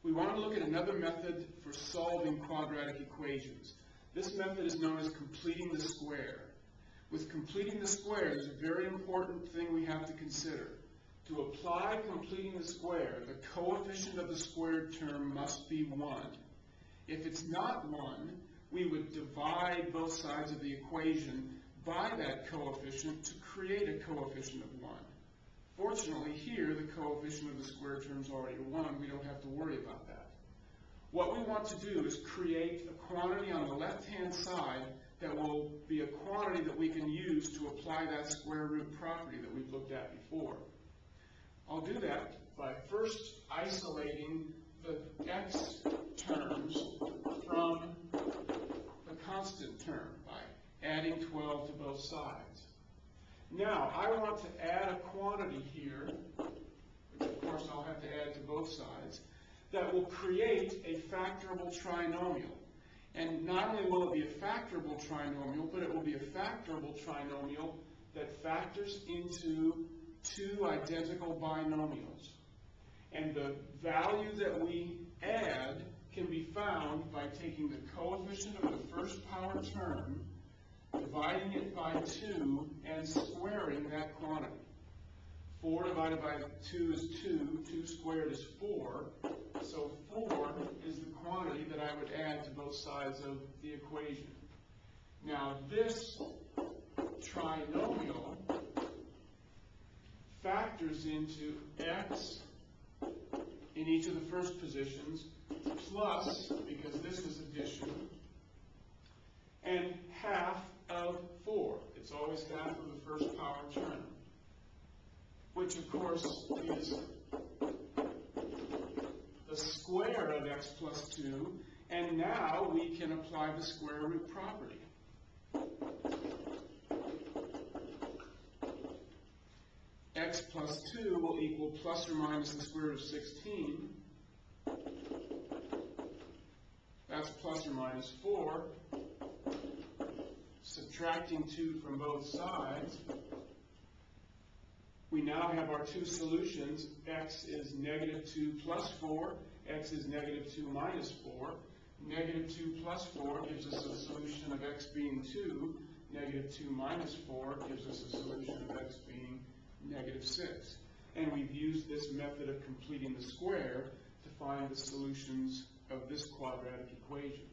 We want to look at another method for solving quadratic equations. This method is known as completing the square. With completing the square, there's a very important thing we have to consider. To apply completing the square, the coefficient of the squared term must be 1. If it's not 1, we would divide both sides of the equation by that coefficient to create a coefficient of 1. Fortunately, here, the coefficient of the square term is already 1. We don't have to worry about that. What we want to do is create a quantity on the left-hand side that will be a quantity that we can use to apply that square root property that we've looked at before. I'll do that by first isolating the x terms from the constant term by adding 12 to both sides. Now, I want to add a quantity here, which of course I'll have to add to both sides, that will create a factorable trinomial. And not only will it be a factorable trinomial, but it will be a factorable trinomial that factors into two identical binomials. And the value that we add can be found by taking the coefficient of the first power term, dividing it by 2, and squaring that quantity. 4 divided by 2 is 2. 2 squared is 4. So 4 is the quantity that I would add to both sides of the equation. Now this trinomial factors into x in each of the first positions plus, because this is addition, and half of 4. It's always half of the first power term, which of course is the square of x plus 2, and now we can apply the square root property. X plus 2 will equal plus or minus the square root of 16. That's plus or minus 4. Subtracting 2 from both sides, we now have our two solutions. X is negative 2 plus 4. X is negative 2 minus 4. Negative 2 plus 4 gives us a solution of x being 2. Negative 2 minus 4 gives us a solution of x being negative 6. And we've used this method of completing the square to find the solutions of this quadratic equation.